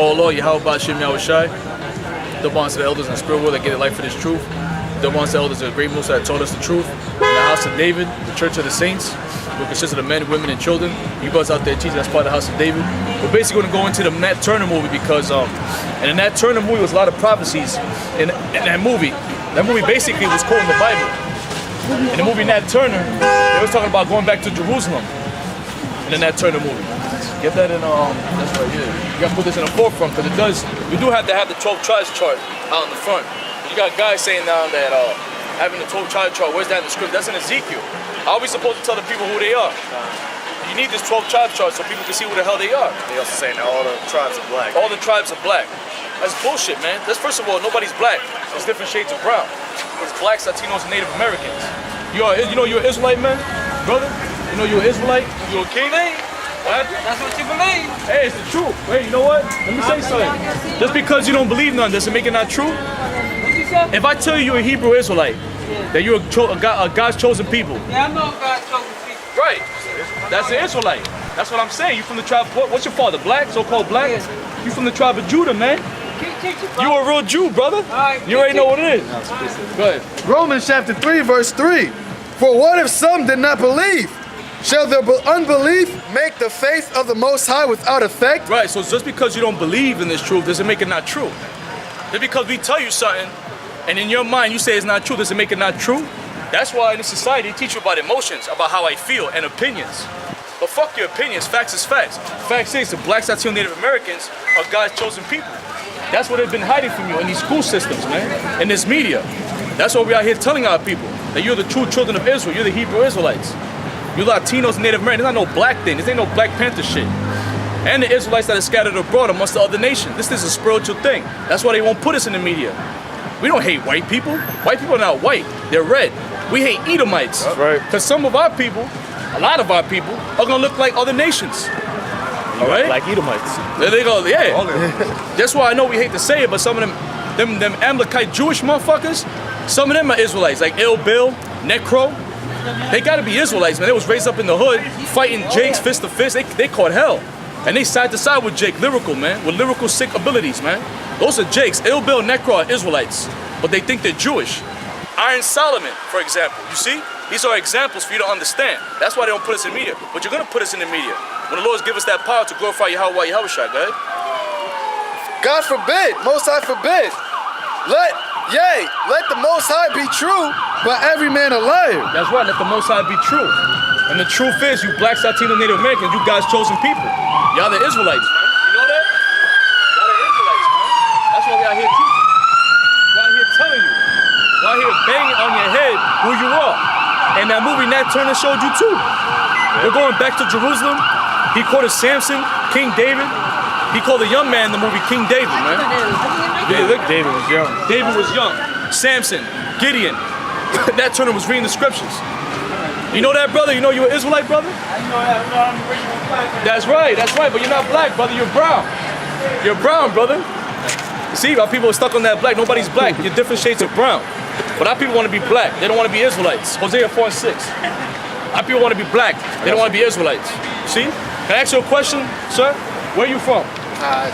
call law, Yahweh Shem Yahushai. The ones the elders in the spirit world that get a life for this truth. The ones the elders of the great Musa that taught us the truth. In the house of David, the church of the saints, which consists of the men, women, and children. You guys out there teaching, that's part of the house of David. We're basically going to go into the Nat Turner movie because, and in Nat Turner movie was a lot of prophecies in that movie. That movie basically was quoting the Bible. In the movie Nat Turner, they was talking about going back to Jerusalem. In the Nat Turner movie. Get that in, that's right here. You gotta put this in the forefront because it does, we do have to have the 12 tribes chart out in the front. You got guys saying now that having the 12 tribes chart, where's that in the script? That's in Ezekiel. How are we supposed to tell the people who they are? You need this 12 tribes chart so people can see who the hell they are. They also saying that all the tribes are black. All the tribes are black. That's bullshit, man. That's first of all, nobody's black. There's different shades of brown. There's blacks, Latinos, and Native Americans. You know you're an Israelite, man? Brother? You know you're an Israelite? You a king? What? That's what you believe. Hey, it's the truth. Wait, you know what? Let me say something. Just because you don't believe none, does it make it not true? What you say? If I tell you you're a Hebrew Israelite, that you're a God's chosen people. Yeah, I know God's chosen people. Right. That's an Israelite. That's what I'm saying. You from the tribe, what's your father, black? So-called black? Yeah. You from the tribe of Judah, man. You a real Jew, brother. Right, you already know what it is. Go ahead. Romans chapter 3, verse 3. For what if some did not believe? Shall their unbelief make the faith of the Most High without effect? Right, so just because you don't believe in this truth doesn't make it not true. Just because we tell you something, and in your mind you say it's not true, doesn't make it not true. That's why in this society they teach you about emotions, about how I feel, and opinions. But fuck your opinions, facts is facts. Facts is the blacks, Latino, Native Americans are God's chosen people. That's what they've been hiding from you in these school systems, man, in this media. That's why we're out here telling our people that you're the true children of Israel, you're the Hebrew Israelites. You Latinos and Native Americans, there's not no black thing. This ain't no Black Panther shit. And the Israelites that are scattered abroad amongst the other nations. This is a spiritual thing. That's why they won't put us in the media. We don't hate white people. White people are not white. They're red. We hate Edomites. That's right. Because some of our people, a lot of our people, are going to look like other nations. All right? Like Edomites. There they go, yeah. That's why I know we hate to say it, but some of them Amalekite Jewish motherfuckers, some of them are Israelites, like Il Bill, Necro. They gotta be Israelites, man. They was raised up in the hood, fighting Jakes fist to fist. They caught hell. And they side to side with Jake, lyrical, man, with lyrical sick abilities, man. Those are Jakes. Il Bill, Necro are Israelites, but they think they're Jewish. Iron Solomon, for example, you see? These are examples for you to understand. That's why they don't put us in media. But you're gonna put us in the media. When the Lord's give us that power to glorify Yahweh Yahushua, go ahead. God forbid, Most High forbid. Let the Most High be true, but every man a liar. That's right, let the Most High be true. And the truth is, you blacks, Latino, Native Americans, you God's chosen people. Y'all the Israelites, man. You know that? Y'all the Israelites, man. That's why we out here teaching. We're out here telling you. We're out here banging on your head who you are. And that movie Nat Turner showed you too. We're going back to Jerusalem. He quoted Samson, King David. He called the young man in the movie King David, man. Yeah, look, David was young. David was young. Samson, Gideon. Nat Turner was reading the scriptures. You know that, brother? You know you're an Israelite, brother? I know that. I'm original black. That's right, but you're not black, brother. You're brown. You're brown, brother. See, our people are stuck on that black. Nobody's black. You're different shades of brown. But our people want to be black. They don't want to be Israelites. Hosea 4:6. Our people want to be black. They don't want to be Israelites. See? Can I ask you a question, sir? Where are you from?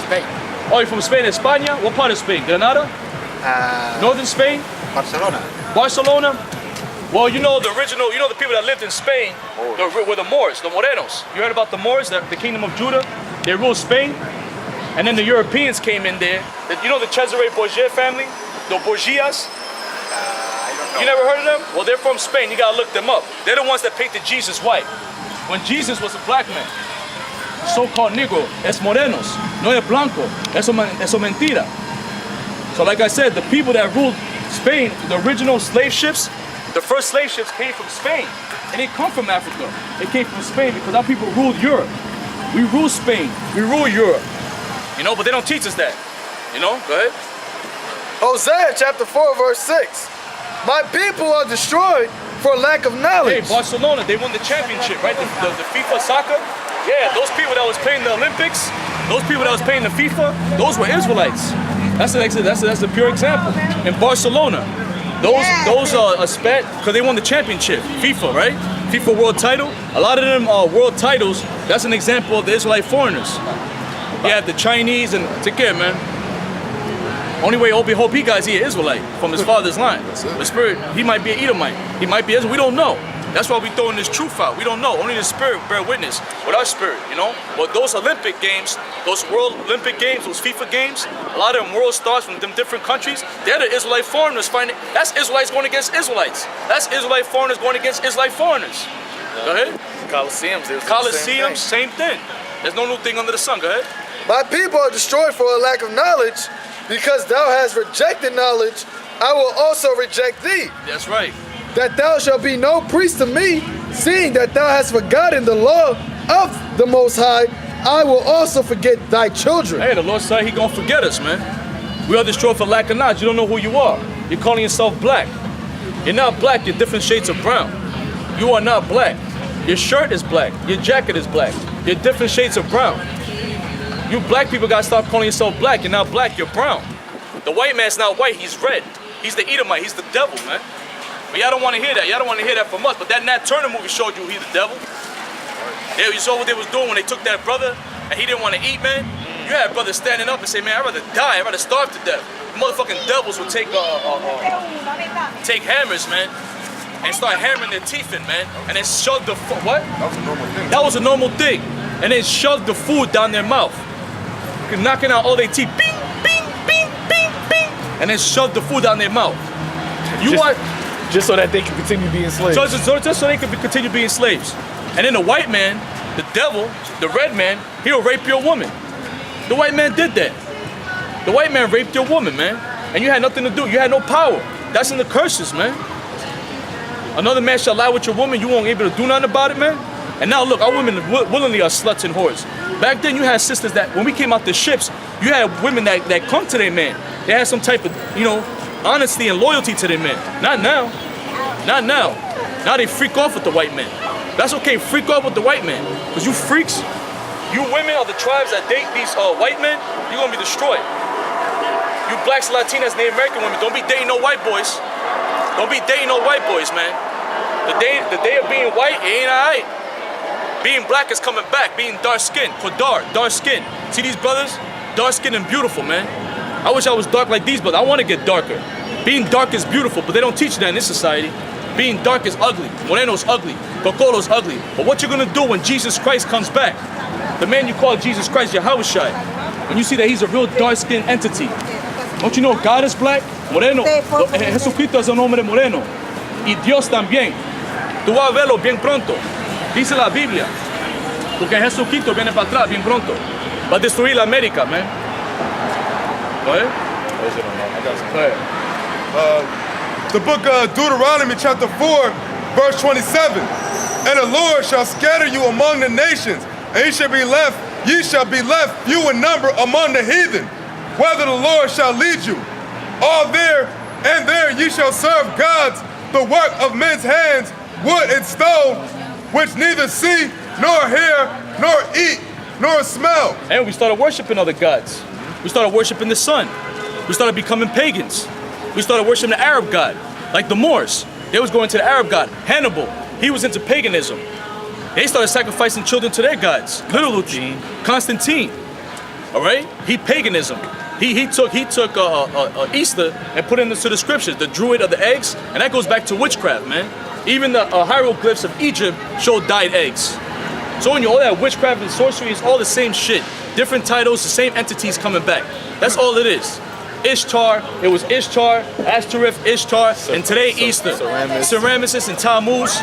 Spain. Oh, you're from Spain, España? What part of Spain? Granada? Northern Spain? Barcelona. Barcelona? Well, you know the original, you know the people that lived in Spain were the Moors, the Morenos. You heard about the Moors, the kingdom of Judah? They ruled Spain. And then the Europeans came in there. You know the Cesare Borgia family? The Borgias? I don't know. You never heard of them? Well, they're from Spain. You gotta look them up. They're the ones that painted Jesus white. When Jesus was a black man. So-called Negro, es morenos, no es blanco, eso mentira. So like I said, the people that ruled Spain, the original slave ships, the first slave ships came from Spain. They didn't come from Africa. They came from Spain because our people ruled Europe. We rule Spain, we rule Europe. You know, but they don't teach us that. You know, go ahead. Hosea chapter 4, verse 6. My people are destroyed for lack of knowledge. Hey, Barcelona, they won the championship, right? The FIFA soccer. Yeah, those people that was playing the Olympics, those people that was playing the FIFA, those were Israelites. That's a pure example. In Barcelona, those are spat because they won the championship, FIFA, right? FIFA world title. A lot of them world titles. That's an example of the Israelite foreigners. You have the Chinese and take care, man. Only way hope he guys here Israelite from his father's line. The spirit, he might be an Edomite. He might be Israel. We don't know. That's why we throwing this truth out. We don't know. Only the spirit bear witness with our spirit, you know? But those Olympic games, those World Olympic games, those FIFA games, a lot of them world stars from them different countries, they're the Israelite foreigners fighting. That's Israelites going against Israelites. That's Israelite foreigners going against Israelite foreigners. Go ahead. Coliseums, same thing. There's no new thing under the sun. Go ahead. My people are destroyed for a lack of knowledge. Because thou hast rejected knowledge, I will also reject thee. That's right. That thou shalt be no priest to me, seeing that thou hast forgotten the law of the Most High, I will also forget thy children. Hey, the Lord said he gonna forget us, man. We are destroyed for lack of knowledge. You don't know who you are. You're calling yourself black. You're not black, you're different shades of brown. You are not black. Your shirt is black. Your jacket is black. You're different shades of brown. You black people gotta stop calling yourself black. You're not black, you're brown. The white man's not white, he's red. He's the Edomite, he's the devil, man. But y'all don't wanna hear that. Y'all don't wanna hear that from us. But that Nat Turner movie showed you he's the devil. Yeah, you saw what they was doing when they took that brother and he didn't wanna eat, man. You had brothers standing up and say, man, I'd rather die, I'd rather starve to death. The motherfucking devils would take hammers, man, and start hammering their teeth in, man, and then shove the what? That was a normal thing. That was a normal thing. And then shove the food down their mouth. Knocking out all their teeth, bing, bing, bing, bing, bing, and then shove the food down their mouth. Just so that they can continue being slaves. Just so they can continue being slaves. And then the white man, the devil, the red man, he'll rape your woman. The white man did that. The white man raped your woman, man, and you had nothing to do. You had no power. That's in the curses, man. Another man shall lie with your woman. You won't be able to do nothing about it, man. And now look, our women willingly are sluts and whores. Back then, you had sisters that, when we came out the ships, you had women that clung to their man. They had some type of, you know, honesty and loyalty to their men. Not now. Not now. Now they freak off with the white man. That's okay, freak off with the white man. Because you freaks, you women are the tribes that date these white men, you're going to be destroyed. You blacks, Latinas, Native American women, don't be dating no white boys. Don't be dating no white boys, man. The day of being white, it ain't all right. Being black is coming back. Being dark skinned, dark skin. See these brothers? Dark skinned and beautiful, man. I wish I was dark like these brothers. I want to get darker. Being dark is beautiful, but they don't teach that in this society. Being dark is ugly. Moreno's ugly. Cocolo's ugly. But what you're gonna do when Jesus Christ comes back? The man you call Jesus Christ, Yahushua, when you see that he's a real dark skinned entity. Don't you know God is black? Moreno. Jesucristo es un hombre moreno. Y Dios también. Tú vas a verlo bien pronto. Dice la Biblia, porque Jesucristo viene para atrás bien pronto. Va a destruir la América, man. Go ahead. Go ahead. The book of Deuteronomy chapter 4, verse 27. And the Lord shall scatter you among the nations, and ye shall be left few in number among the heathen. Whether the Lord shall lead you, all there and there ye shall serve gods, the work of men's hands, wood and stone, which neither see, nor hear, nor eat, nor smell. And we started worshiping other gods. We started worshiping the sun. We started becoming pagans. We started worshiping the Arab god, like the Moors. They was going to the Arab god. Hannibal, he was into paganism. They started sacrificing children to their gods. Little Constantine, all right? He paganism. He took Easter and put it into the scriptures, the druid of the eggs, and that goes back to witchcraft, man. Even the hieroglyphs of Egypt show dyed eggs. So when you all that witchcraft and sorcery, it's all the same shit. Different titles, the same entities coming back. That's all it is. Ishtar, it was Ishtar, Ashtoreth, Ishtar, and today Easter. Semiramis and Tammuz,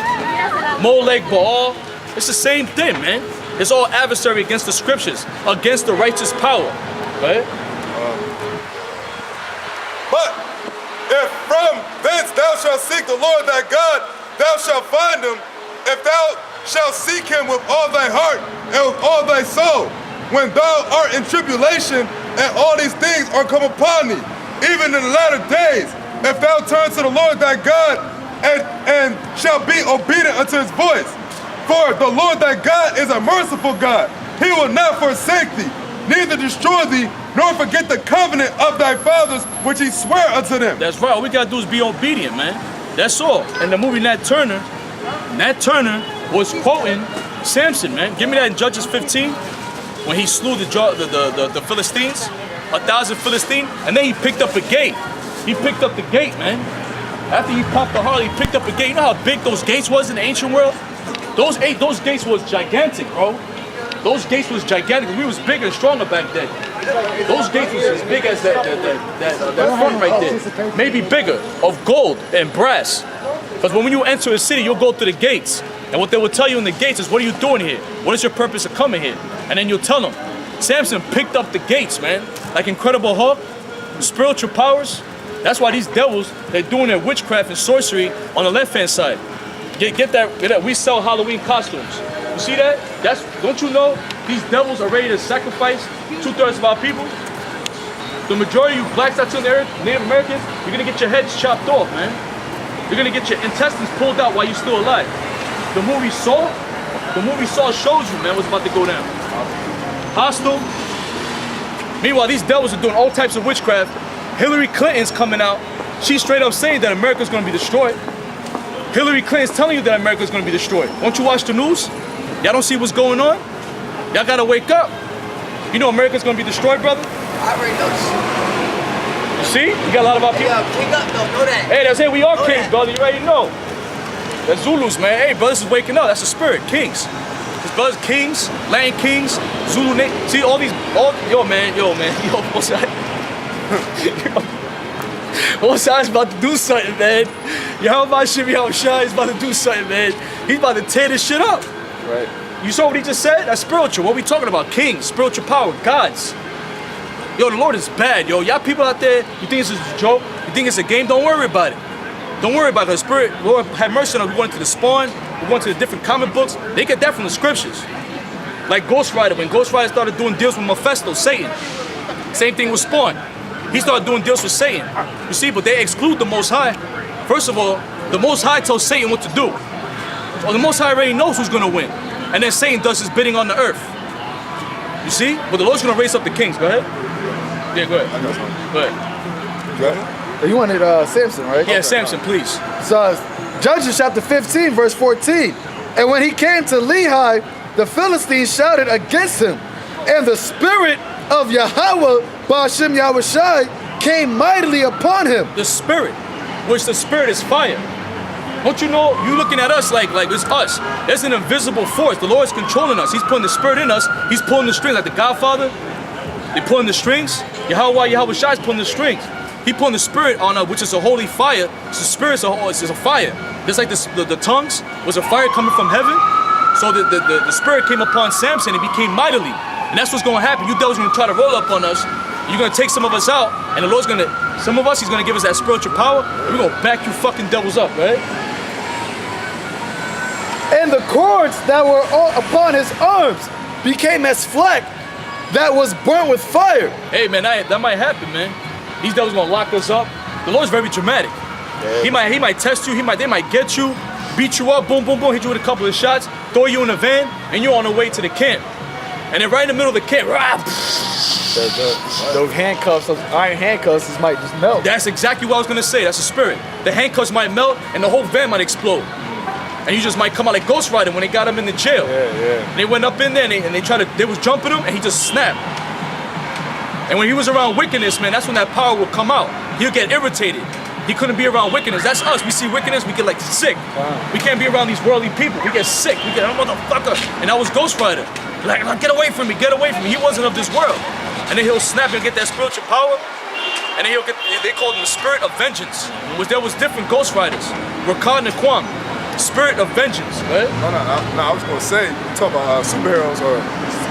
Molech, Baal. It's the same thing, man. It's all adversary against the scriptures, against the righteous power. Right? But if from thence thou shalt seek the Lord thy God, thou shalt find him, if thou shalt seek him with all thy heart and with all thy soul, when thou art in tribulation and all these things are come upon thee, even in the latter days, if thou turn to the Lord thy God and shalt be obedient unto his voice. For the Lord thy God is a merciful God. He will not forsake thee, neither destroy thee, nor forget the covenant of thy fathers, which he sware unto them. That's right. All we gotta do is be obedient, man. That's all. In the movie Nat Turner was quoting Samson, man. Give me that in Judges 15. when he slew the Philistines, 1,000 Philistines, and then he picked up a gate. He picked up the gate, man. After he popped the heart, he picked up a gate. You know how big those gates was in the ancient world? Those gates was gigantic, bro. Those gates was gigantic. We was bigger and stronger back then. Those gates was as big as that front right there. Maybe bigger, of gold and brass. Because when you enter a city, you'll go through the gates. And what they will tell you in the gates is, what are you doing here? What is your purpose of coming here? And then you'll tell them. Samson picked up the gates, man. Like Incredible Hulk, spiritual powers. That's why these devils, they're doing their witchcraft and sorcery on the left-hand side. Get that. We sell Halloween costumes. You see that? Don't you know these devils are ready to sacrifice 2/3 of our people? The majority of you blacks out there, Native Americans, you're gonna get your heads chopped off, man. You're gonna get your intestines pulled out while you're still alive. The movie Saw shows you, man, what's about to go down. Hostile. Meanwhile, these devils are doing all types of witchcraft. Hillary Clinton's coming out. She's straight up saying that America's gonna be destroyed. Hillary Clinton's telling you that America's gonna be destroyed. Won't you watch the news? Y'all don't see what's going on? Y'all gotta wake up. You know America's gonna be destroyed, brother? I already know this. You see? We got a lot of our people. Yeah, king up though, know that. Hey, that's it. We are Know kings, that. brother. You already know. That's Zulus, man. Hey, brothers is waking up. That's the spirit. Kings. His brothers, kings, Latin kings, Zulu name. See all these, yo, man. What's that? What's about to do something, man? Yo, my shit, yo, Shai is about to do something, man. He's about to tear this shit up. Right. You saw what he just said? That's spiritual. What we talking about? Kings, spiritual power, gods. Yo, the Lord is bad, yo. Y'all people out there, you think it's a joke? You think it's a game? Don't worry about it. Don't worry about it. The Spirit, Lord, have mercy on us. We went to the Spawn, we went to the different comic books. They get that from the scriptures. Like Ghost Rider, when Ghost Rider started doing deals with Mephisto, Satan. Same thing with Spawn. He started doing deals with Satan. You see, but they exclude the Most High. First of all, the Most High tells Satan what to do. Well, the Most High already knows who's gonna win. And then Satan does his bidding on the earth. You see? But the Lord's gonna raise up the kings. Go ahead. Yeah, go ahead. I got something. Go ahead. You got it? You wanted Samson, right? Yeah, Samson, please. So Judges chapter 15, verse 14. And when he came to Lehi, the Philistines shouted against him. And the spirit of Yahweh, Ba'ashem Yahushai, came mightily upon him. The Spirit, which the Spirit is fire. Don't you know, you looking at us like it's us. There's an invisible force. The Lord's controlling us. He's putting the Spirit in us. He's pulling the strings, like the Godfather. They're pulling the strings. Yahweh Shai is pulling the strings. He pulling the Spirit on us, which is a holy fire. So the Spirit is a fire. Just like the tongues was a fire coming from heaven. So the Spirit came upon Samson and became mightily. And that's what's going to happen. You devils are going to try to roll up on us. You're going to take some of us out. And the Lord's going to, some of us, he's going to give us that spiritual power. And we're going to back you fucking devils up, right? And the cords that were upon his arms became as flax that was burnt with fire. Hey, man, that might happen, man. These devils going to lock us up. The Lord's very dramatic. Yeah. He might test you. They might get you, beat you up, boom, boom, boom, hit you with a couple of shots, throw you in a van, and you're on the way to the camp. And then right in the middle of the camp, those handcuffs, those iron handcuffs, might just melt. That's exactly what I was gonna say. That's the spirit. The handcuffs might melt and the whole van might explode. And you just might come out like Ghost Rider when they got him in the jail. Yeah. And they went up in there and they was jumping him and he just snapped. And when he was around wickedness, man, that's when that power will come out. He'll get irritated. He couldn't be around wickedness. That's us. We see wickedness, we get like sick. We can't be around these worldly people. We get sick. We get, oh, motherfucker. And that was Ghost Rider. Like, get away from me, get away from me. He wasn't of this world. And then he'll snap and get that spiritual power. And then they called him the spirit of vengeance, which there was different Ghost Riders. Rakad and Kwam, spirit of vengeance, right? No, I was going to say, you talk about superheroes or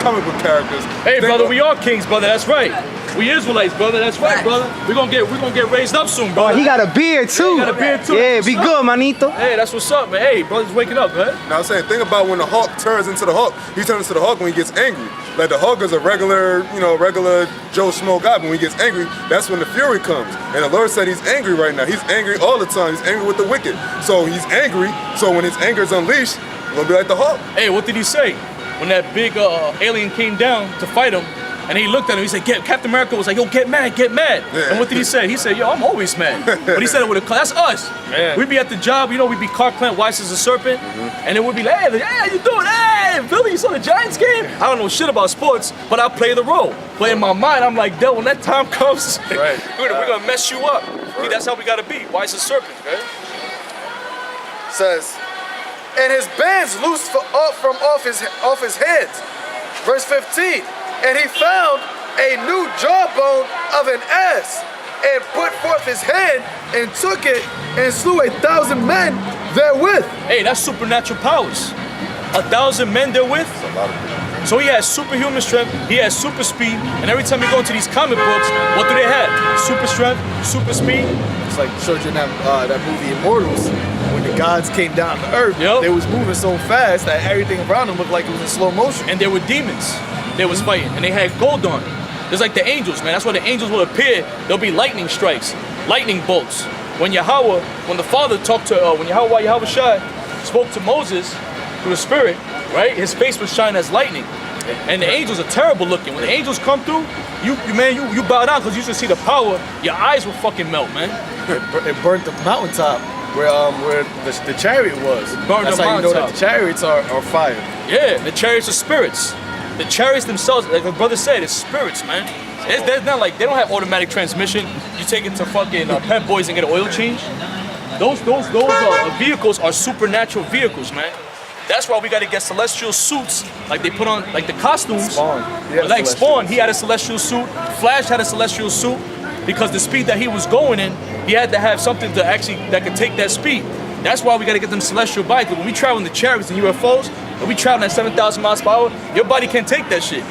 comic book characters. Hey, brother, we are kings, brother, that's right. We Israelites, brother, that's right, brother. We're gonna get raised up soon, brother. Oh, he got a beard too. Yeah, he got a beard too. Yeah, be good, manito. Hey, that's what's up, man. Hey, brother's waking up, man. Now I'm saying, think about when the Hulk turns into the Hulk. He turns into the Hulk when he gets angry. Like the Hulk is a regular Joe Schmo guy, but when he gets angry, that's when the fury comes. And the Lord said he's angry right now. He's angry all the time. He's angry with the wicked. So he's angry. So when his anger is unleashed, it's gonna be like the Hulk. Hey, what did he say? When that big alien came down to fight him, And he looked at him, he said, Captain America was like, yo, get mad, get mad. Yeah. And what did he say? He said, yo, I'm always mad. But he said it with a, that's us. Yeah. We'd be at the job, you know, we'd be Clark Kent, wise as a serpent. And it would be like, hey, how you doing? Hey, Billy, you saw the Giants game? I don't know shit about sports, but I play the role. But in my mind, I'm like, when that time comes, Right. we're gonna mess you up. See, that's how we gotta be, wise as a serpent, right? Says, and his bands loosed from off his hands. Verse 15, and he found a new jawbone of an ass, and put forth his hand and took it and slew 1,000 men therewith. Hey, that's supernatural powers. 1,000 men therewith. So he has superhuman strength, he has super speed, and every time you go into these comic books, what do they have? Super strength, super speed. It's like showed you in that movie Immortals, when the gods came down to earth, Yep. they was moving so fast that everything around them looked like it was in slow motion. And there were demons they was fighting, and they had gold on. Just like the angels, man. That's why the angels will appear. There'll be lightning strikes, lightning bolts. When the Father talked to, when Yahweh Shai spoke to Moses through the Spirit, right? His face would shine as lightning. And the angels are terrible looking. When the angels come through, you bow down because you should see the power. Your eyes will fucking melt, man. It burnt the mountaintop where the chariot was. Burned That's the how you know that mountaintop. the chariots are fire. Yeah, the chariots are spirits. The chariots themselves, like the brother said, it's spirits, man. It's not like they don't have automatic transmission. You take it to fucking Pep Boys and get an oil change. Those vehicles are supernatural vehicles, man. That's why we got to get celestial suits, like they put on, like the costumes. Spawn. He had a Like celestial Spawn, he had a celestial suit. Flash had a celestial suit because the speed that he was going in, he had to have something to actually that could take that speed. That's why we got to get them celestial bikes. When we travel in the chariots and UFOs, and we traveling at 7,000 miles per hour, your body can't take that shit.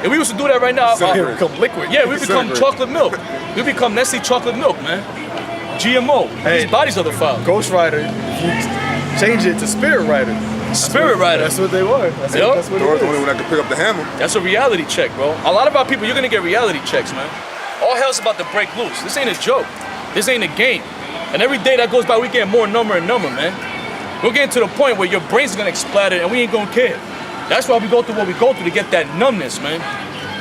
If we was to do that right now, It become liquid. yeah, we become chocolate milk. We become Nestle chocolate milk, man. GMO. Hey. These bodies are the foul. Ghost Rider, if you change it to Spirit Rider. Spirit Rider. That's what they were. That's Yup. what Thor's it the only is. one that can pick up the hammer. That's a reality check, bro. A lot of our people, you're gonna get reality checks, man. All hell's about to break loose. This ain't a joke. This ain't a game. And every day that goes by, we get more number and number, man. We're getting to the point where your brain's gonna explode and we ain't gonna care. That's why we go through what we go through to get that numbness, man.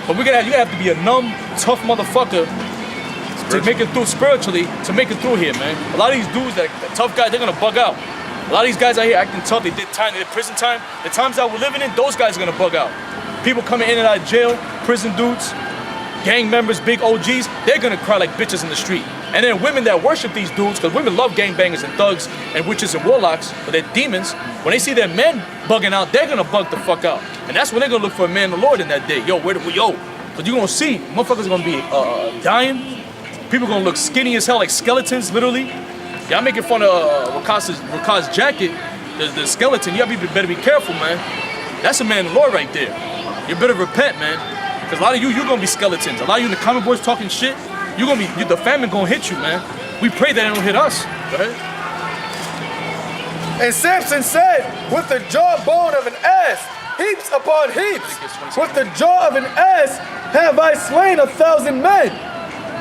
But you gotta have to be a numb, tough motherfucker to make it through spiritually, to make it through here, man. A lot of these dudes, that tough guys, they're gonna bug out. A lot of these guys out here acting tough, they did time, they did prison time. The times that we're living in, those guys are gonna bug out. People coming in and out of jail, prison dudes, gang members, big OGs, they're gonna cry like bitches in the street. And then women that worship these dudes, because women love gangbangers and thugs and witches and warlocks, but they're demons. When they see their men bugging out, they're gonna bug the fuck out. And that's when they're gonna look for a man of the Lord in that day. Yo, where do we, yo? Because you're gonna see, motherfuckers gonna be dying. People gonna look skinny as hell, like skeletons, literally. Y'all making fun of Rakaz's jacket, the skeleton. You better be careful, man. That's a man of the Lord right there. You better repent, man. Because a lot of you're gonna be skeletons. A lot of you in the comic boys talking shit, the famine gonna hit you, man. We pray that it don't hit us. Right? And Samson said, with the jawbone of an ass, heaps upon heaps. With the jaw of an ass have I slain 1,000 men.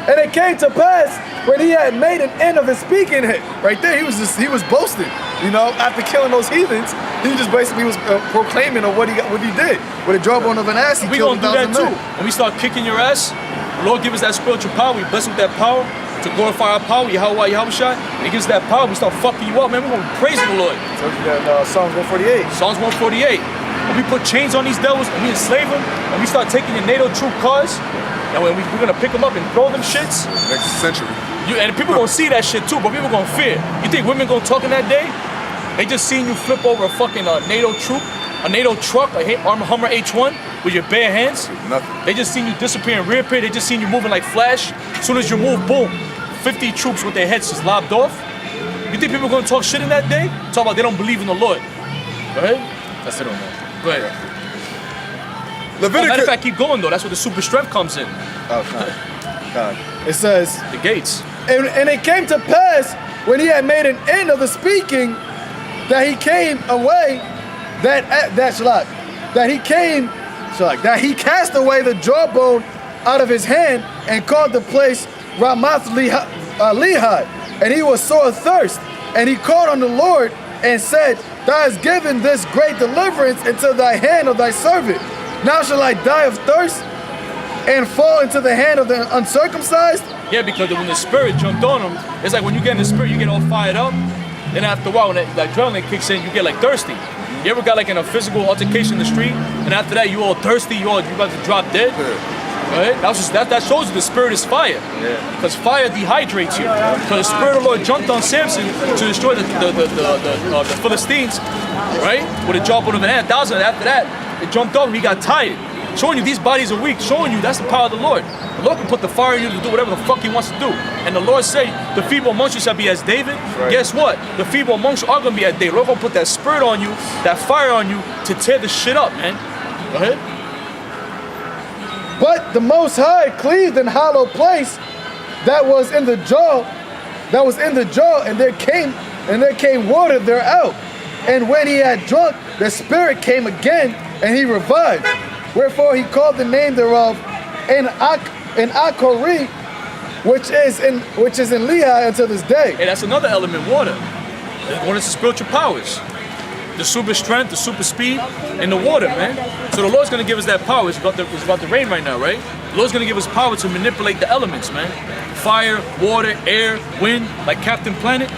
And it came to pass when he had made an end of his speaking. Right there, he was boasting. You know, after killing those heathens, he just basically was proclaiming of what he did. With a jawbone of an ass, he We killed gonna do 1,000 that men. too. When we start kicking your ass, the Lord give us that spiritual power. We bless him with that power to glorify our power. Yahweh Shai. And he gives us that power. We start fucking you up, man. We're gonna be praising the Lord. So you got Psalms 148. Psalms 148. When we put chains on these devils and we enslave them, and we start taking your NATO troop cars, and when we're gonna pick them up and throw them shits. Next century. And people gonna see that shit too, but people gonna fear. You think women gonna talk in that day? They just seen you flip over a fucking NATO troop, a NATO truck, a Hummer H1 with your bare hands. Nothing. They just seen you disappear and reappear. They just seen you moving like Flash. As soon as you move, boom, 50 troops with their heads just lobbed off. You think people gonna talk shit in that day? Talk about they don't believe in the Lord. Go ahead. That's it on that. Go ahead. Matter of fact, keep going though. That's where the super strength comes in. Oh, God. It says, The gates. and it came to pass when he had made an end of the speaking that he came away, that he cast away the jawbone out of his hand and called the place Ramath Lehi. And he was sore athirst, and he called on the Lord and said, Thou hast given this great deliverance into thy hand of thy servant. Now shall I die of thirst? and fall into the hand of the uncircumcised? Yeah, because when the spirit jumped on him, it's like when you get in the spirit, you get all fired up. Then after a while, when that adrenaline kicks in, you get like thirsty. You ever got like in a physical altercation in the street, and after that you all thirsty, you about to drop dead? Right? That shows you the spirit is fire. Because fire dehydrates you. Because the spirit of the Lord jumped on Samson to destroy the Philistines, right? With a jawbone of an ant. After that, it jumped over, he got tired. Showing you these bodies are weak, showing you that's the power of the Lord. The Lord can put the fire in you to do whatever the fuck he wants to do. And the Lord say, the feeble amongst you shall be as David. Right. Guess what? The feeble amongst you are going to be as David. The Lord going to put that spirit on you, that fire on you to tear the shit up, man. Go ahead. But the Most High cleaved an hollow place that was in the jaw, and there came water thereout. And when he had drunk, the spirit came again, and he revived. Wherefore he called the name thereof Akori, which is in Lehi until this day. Hey, that's another element, water. One is the spiritual powers. The super strength, the super speed, and the water, man. So the Lord's gonna give us that power. It's about to rain right now, right? The Lord's gonna give us power to manipulate the elements, man. Fire, water, air, wind, like Captain Planet.